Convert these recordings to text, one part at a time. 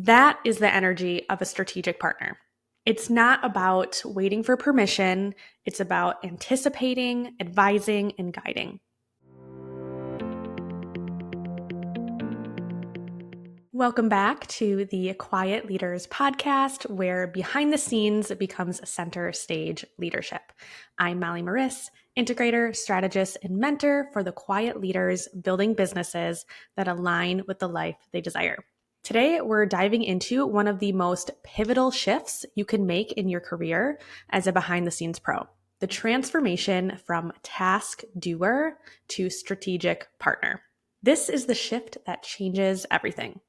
That is the energy of a strategic partner. It's not about waiting for permission. It's about anticipating, advising, and guiding. Welcome back to the Quiet Leaders podcast, where behind the scenes becomes center stage leadership. I'm Mariss, integrator, strategist, and mentor for the quiet leaders building businesses that align with the life they desire. Today, we're diving into one of the most pivotal shifts you can make in your career as a behind-the-scenes pro, the transformation from task doer to strategic partner. This is the shift that changes everything.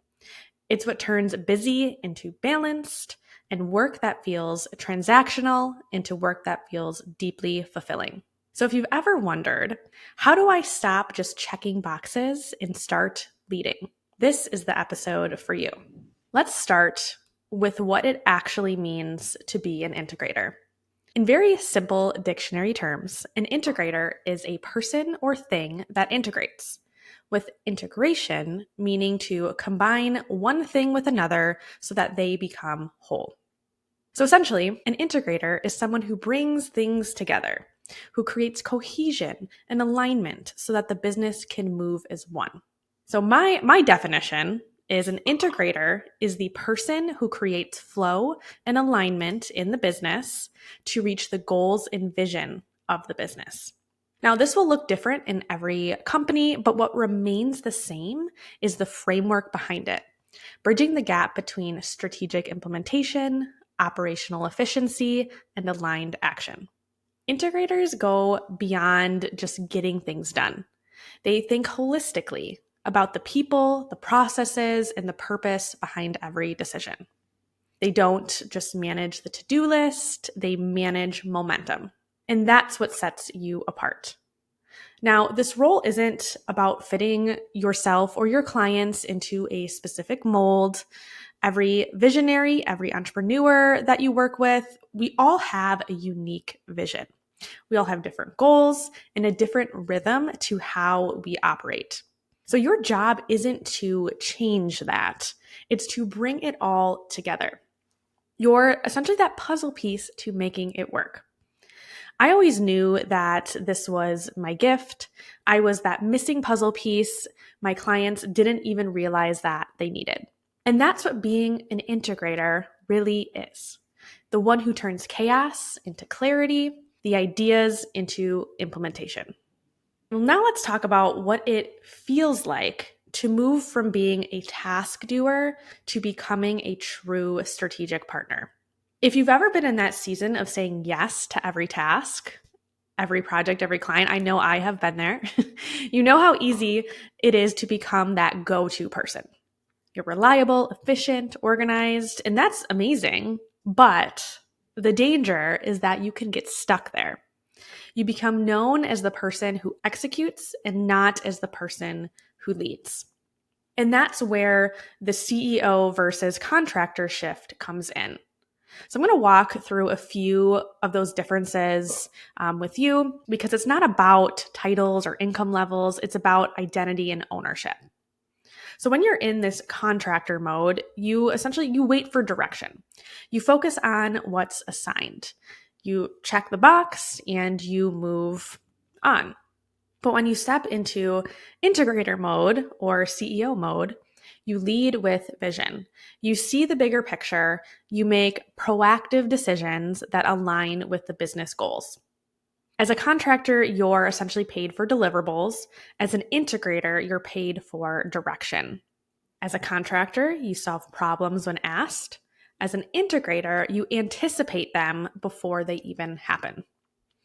It's what turns busy into balanced and work that feels transactional into work that feels deeply fulfilling. So if you've ever wondered, how do I stop just checking boxes and start leading? This is the episode for you. Let's start with what it actually means to be an integrator. In very simple dictionary terms, an integrator is a person or thing that integrates, with integration meaning to combine one thing with another so that they become whole. So essentially, an integrator is someone who brings things together, who creates cohesion and alignment so that the business can move as one. So my definition is an integrator is the person who creates flow and alignment in the business to reach the goals and vision of the business. Now, this will look different in every company, but what remains the same is the framework behind it, bridging the gap between strategic implementation, operational efficiency, and aligned action. Integrators go beyond just getting things done. They think holistically about the people, the processes, and the purpose behind every decision. They don't just manage the to-do list, they manage momentum. And that's what sets you apart. Now, this role isn't about fitting yourself or your clients into a specific mold. Every visionary, every entrepreneur that you work with, we all have a unique vision. We all have different goals and a different rhythm to how we operate. So your job isn't to change that. It's to bring it all together. You're essentially that puzzle piece to making it work. I always knew that this was my gift. I was that missing puzzle piece my clients didn't even realize that they needed. And that's what being an integrator really is. The one who turns chaos into clarity, the ideas into implementation. Well, now let's talk about what it feels like to move from being a task doer to becoming a true strategic partner. If you've ever been in that season of saying yes to every task, every project, every client, I know I have been there. You know how easy it is to become that go-to person. You're reliable, efficient, organized, and that's amazing. But the danger is that you can get stuck there. You become known as the person who executes and not as the person who leads. And that's where the CEO versus contractor shift comes in. So I'm going to walk through a few of those differences with you because it's not about titles or income levels. It's about identity and ownership. So when you're in this contractor mode, you wait for direction. You focus on what's assigned. You check the box and you move on. But when you step into integrator mode or CEO mode, you lead with vision. You see the bigger picture. You make proactive decisions that align with the business goals. As a contractor, you're essentially paid for deliverables. As an integrator, you're paid for direction. As a contractor, you solve problems when asked. As an integrator, you anticipate them before they even happen.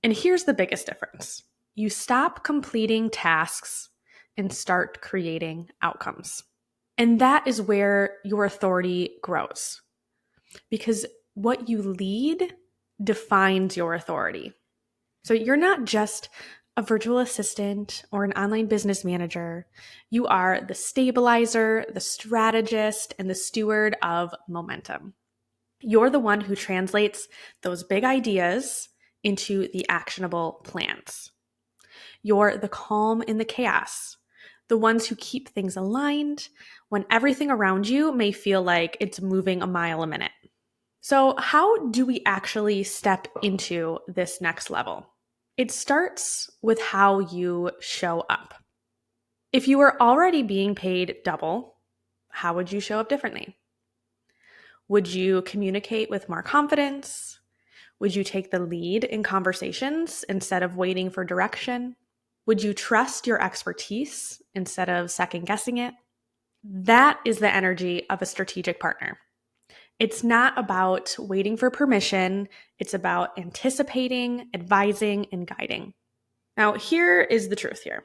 And here's the biggest difference. You stop completing tasks and start creating outcomes. And that is where your authority grows. Because what you lead defines your authority. So you're not just a virtual assistant or an online business manager. You are the stabilizer, the strategist, and the steward of momentum. You're the one who translates those big ideas into the actionable plans. You're the calm in the chaos, the ones who keep things aligned when everything around you may feel like it's moving a mile a minute. So, how do we actually step into this next level? It starts with how you show up. If you were already being paid double, how would you show up differently? Would you communicate with more confidence? Would you take the lead in conversations instead of waiting for direction? Would you trust your expertise instead of second guessing it? That is the energy of a strategic partner. It's not about waiting for permission. It's about anticipating, advising, and guiding. Now, here is the truth here.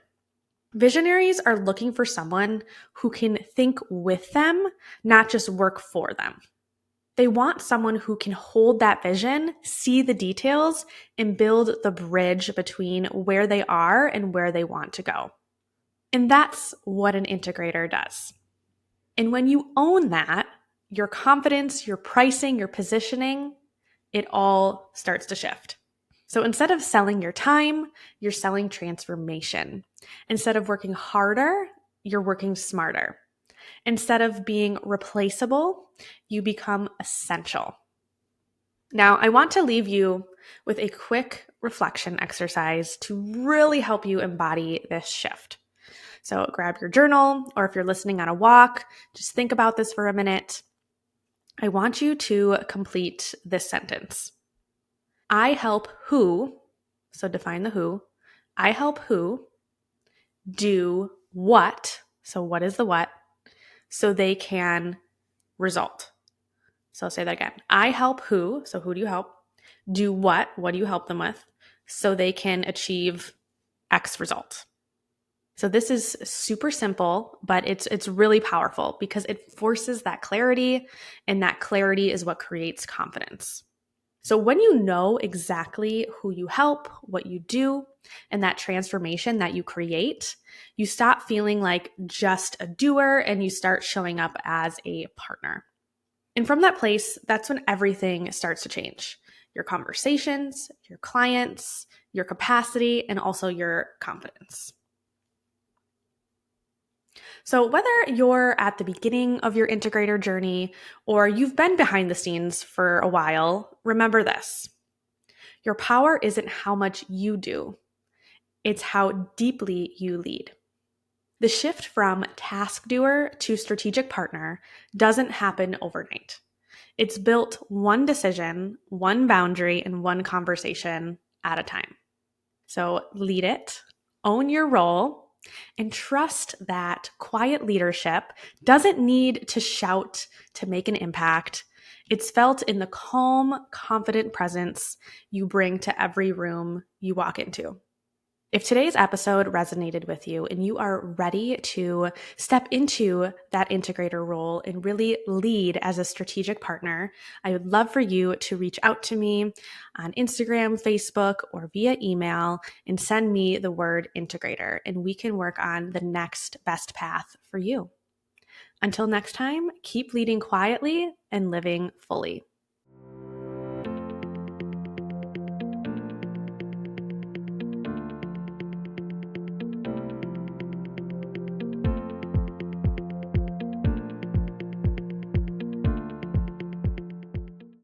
Visionaries are looking for someone who can think with them, not just work for them. They want someone who can hold that vision, see the details, and build the bridge between where they are and where they want to go. And that's what an integrator does. And when you own that, your confidence, your pricing, your positioning, it all starts to shift. So instead of selling your time, you're selling transformation. Instead of working harder, you're working smarter. Instead of being replaceable, you become essential. Now, I want to leave you with a quick reflection exercise to really help you embody this shift. So grab your journal, or if you're listening on a walk, just think about this for a minute. I want you to complete this sentence. I help who, so define the who, I help who do what, so what is the what, so they can result. So I'll say that again. I help who, so who do you help, do what do you help them with, so they can achieve X result. So this is super simple, but it's really powerful because it forces that clarity, and that clarity is what creates confidence. So when you know exactly who you help, what you do, and that transformation that you create, you stop feeling like just a doer and you start showing up as a partner. And from that place, that's when everything starts to change. Your conversations, your clients, your capacity, and also your confidence. So whether you're at the beginning of your integrator journey or you've been behind the scenes for a while, remember this. Your power isn't how much you do. It's how deeply you lead. The shift from task doer to strategic partner doesn't happen overnight. It's built one decision, one boundary, and one conversation at a time. So lead it, own your role, and trust that quiet leadership doesn't need to shout to make an impact. It's felt in the calm, confident presence you bring to every room you walk into. If today's episode resonated with you and you are ready to step into that integrator role and really lead as a strategic partner, I would love for you to reach out to me on Instagram, Facebook, or via email and send me the word integrator, and we can work on the next best path for you. Until next time, keep leading quietly and living fully.